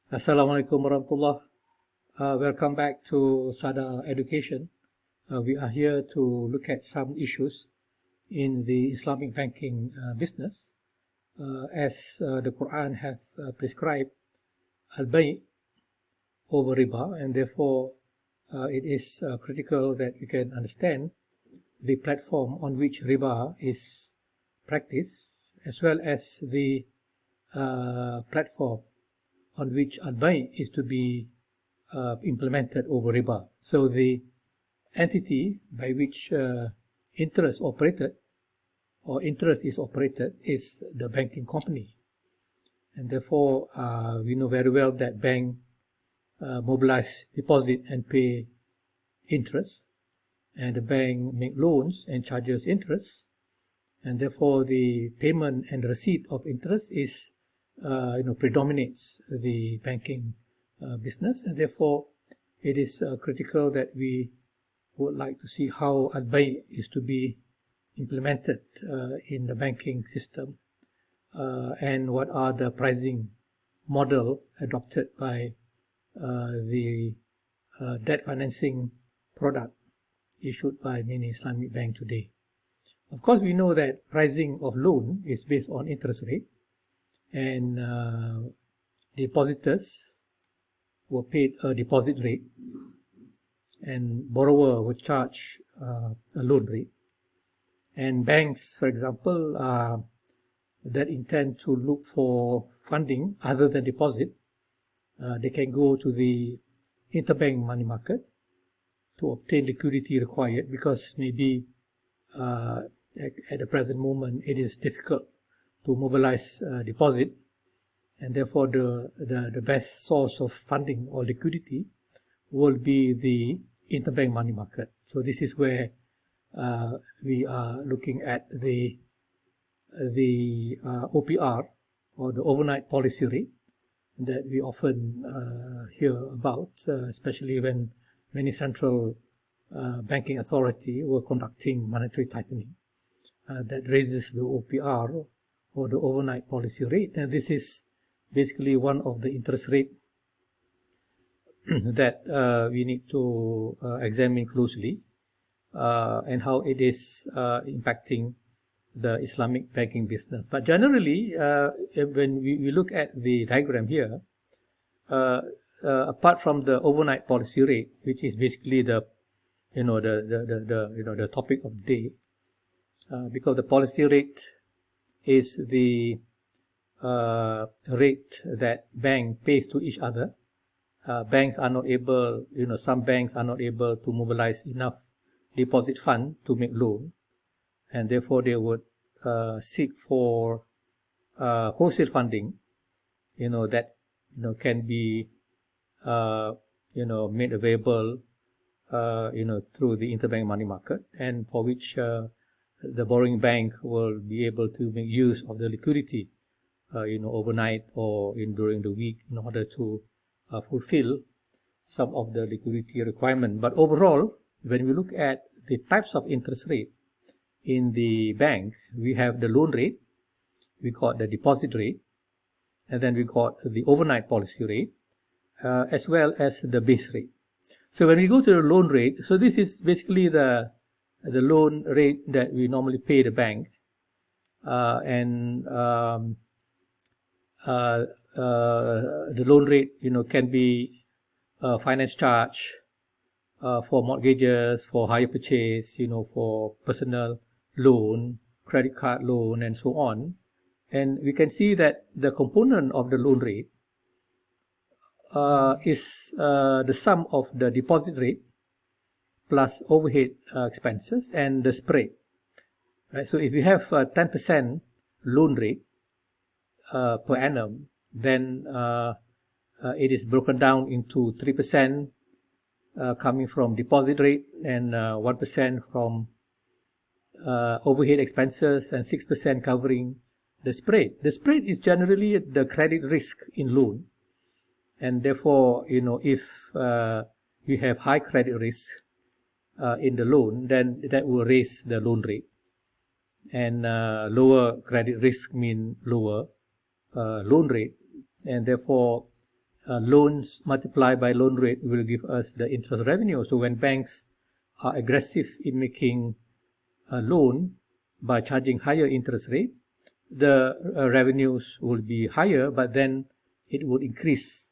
Assalamualaikum warahmatullah. Welcome back to Sada Education. We are here to look at some issues in the Islamic banking business. As the Quran have prescribed al-bay' over riba, and therefore it is critical that we can understand the platform on which riba is practiced, as well as the platform on which al-bay' is to be implemented over riba. So the entity by which interest is operated is the banking company. And therefore, we know very well that bank mobilize deposit and pay interest, and the bank make loans and charges interest, and therefore the payment and receipt of interest is predominates the banking business, and therefore it is critical that we would like to see how al-bay' is to be implemented in the banking system, and what are the pricing model adopted by the debt financing product issued by many Islamic banks today. Of course, we know that pricing of loan is based on interest rate, and depositors were paid a deposit rate, and borrower would charge a loan rate. And banks, for example, that intend to look for funding other than deposit, they can go to the interbank money market to obtain liquidity required, because maybe at the present moment it is difficult to mobilize deposit, and therefore the best source of funding or liquidity will be the interbank money market. So this is where we are looking at the OPR, or the overnight policy rate, that we often hear about, especially when many central banking authority were conducting monetary tightening. That raises the OPR, or the overnight policy rate, and this is basically one of the interest rate that we need to examine closely, and how it is impacting the Islamic banking business. But generally, when we look at the diagram here, apart from the overnight policy rate, which is basically the topic of the day, because the policy rate is the rate that bank pays to each other. Banks are not able, some banks are not able to mobilize enough deposit fund to make loan, and therefore they would seek for wholesale funding, that can be made available through the interbank money market, and for which the borrowing bank will be able to make use of the liquidity overnight or during the week, in order to fulfill some of the liquidity requirement. But overall, when we look at the types of interest rate in the bank, we have the loan rate, we got the deposit rate, and then we got the overnight policy rate, as well as the base rate. So when we go to the loan rate, so this is basically the loan rate that we normally pay the bank, and the loan rate can be finance charge for mortgages, for hire purchase, for personal loan, credit card loan, and so on. And we can see that the component of the loan rate is the sum of the deposit rate plus overhead expenses and the spread. Right? So if you have 10% loan rate per annum, then it is broken down into 3% coming from deposit rate, and 1% from overhead expenses, and 6% covering the spread. The spread is generally the credit risk in loan, and therefore, if you have high credit risk in the loan, then that will raise the loan rate, and lower credit risk mean lower loan rate, and therefore loans multiplied by loan rate will give us the interest revenue. So when banks are aggressive in making a loan by charging higher interest rate, the revenues will be higher, but then it would increase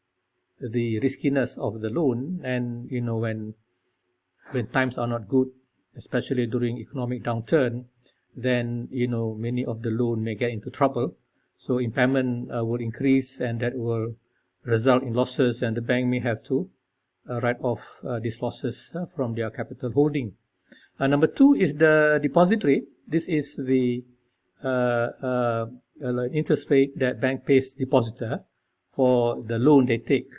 the riskiness of the loan. And when times are not good, especially during economic downturn, then many of the loan may get into trouble. So impairment will increase, and that will result in losses, and the bank may have to write off these losses from their capital holding. Number 2 is the deposit rate. This is the interest rate that bank pays depositor for the loan they take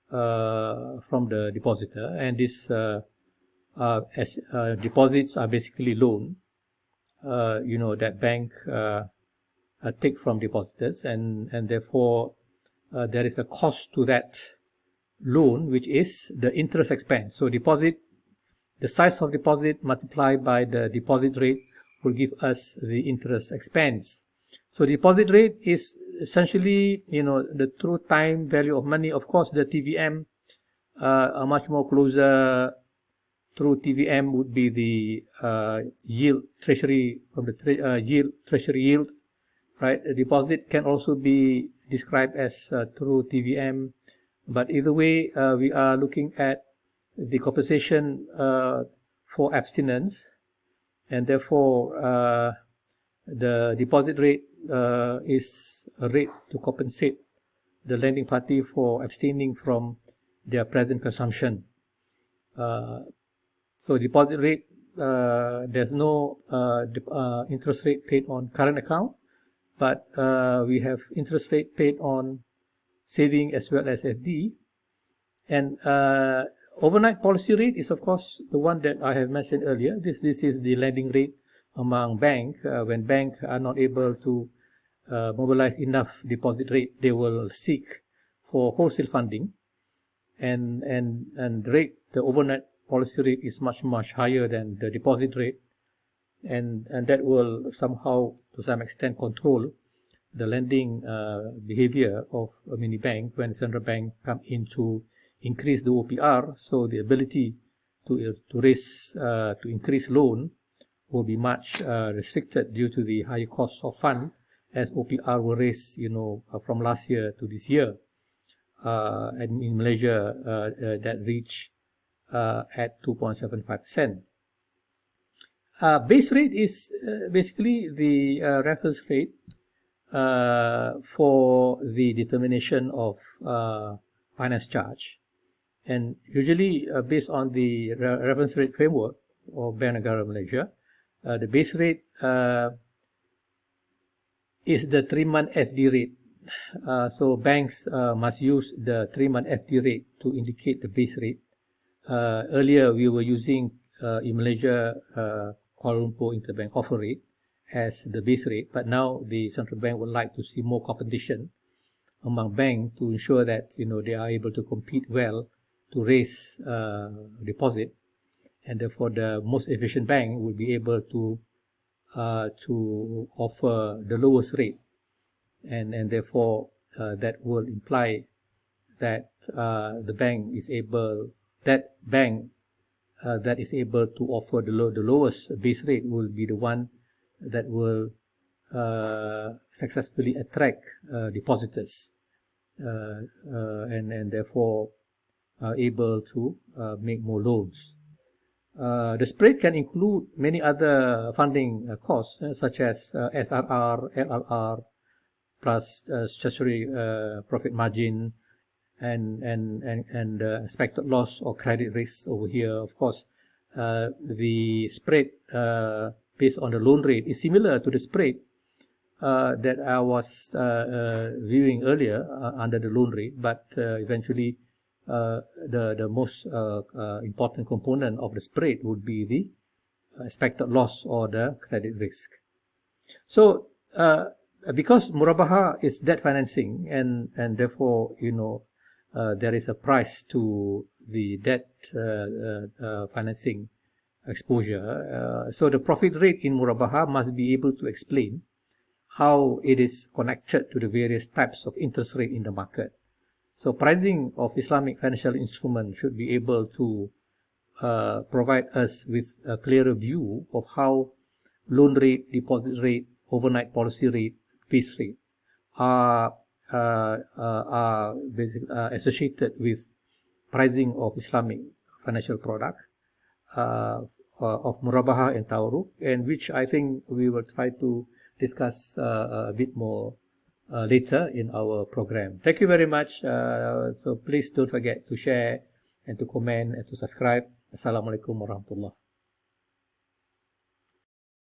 from the depositor, and this deposits are basically loan that bank take from depositors, and therefore there is a cost to that loan, which is the interest expense. So the size of deposit multiplied by the deposit rate will give us the interest expense. So deposit rate is essentially the true time value of money. Of course, the TVM are much more closer. Through TVM would be the yield treasury from the treasury yield, right? The deposit can also be described as through TVM, but either way, we are looking at the compensation for abstinence, and therefore the deposit rate is a rate to compensate the lending party for abstaining from their present consumption. So deposit rate, there's no interest rate paid on current account, but we have interest rate paid on saving as well as FD. And overnight policy rate is, of course, the one that I have mentioned earlier. This is the lending rate among banks. When banks are not able to mobilize enough deposit rate, they will seek for wholesale funding, and the overnight policy rate is much higher than the deposit rate, and that will somehow, to some extent, control the lending behavior of many banks when central bank come in to increase the OPR. So the ability to increase loan will be much restricted due to the higher cost of fund, as OPR will raise from last year to this year, and in Malaysia that reached at 2.75%. Base rate is basically the reference rate for the determination of finance charge, and usually based on the reference rate framework of Bank Negara Malaysia, the base rate is the 3-month FD rate. So banks must use the 3-month FD rate to indicate the base rate. Earlier, we were using in Malaysia Kuala Lumpur Interbank Offer Rate as the base rate, but now the central bank would like to see more competition among banks to ensure that they are able to compete well to raise deposit, and therefore the most efficient bank will be able to offer the lowest rate, and therefore that will imply that the bank is able that is able to offer the lowest base rate will be the one that will successfully attract depositors, and therefore are able to make more loans. The spread can include many other funding costs, such as SRR, LRR, plus statutory profit margin, and expected loss or credit risk over here. Of course, the spread based on the loan rate is similar to the spread that I was viewing earlier under the loan rate, but eventually the most important component of the spread would be the expected loss or the credit risk. So because Murabaha is debt financing, and therefore there is a price to the debt financing exposure. So the profit rate in Murabaha must be able to explain how it is connected to the various types of interest rate in the market. So pricing of Islamic financial instruments should be able to provide us with a clearer view of how loan rate, deposit rate, overnight policy rate, base rate are basically associated with pricing of Islamic financial products of Murabaha and Tawarruk, and which I think we will try to discuss a bit more later in our program. Thank you very much. So please don't forget to share and to comment and to subscribe. Assalamualaikum warahmatullahi.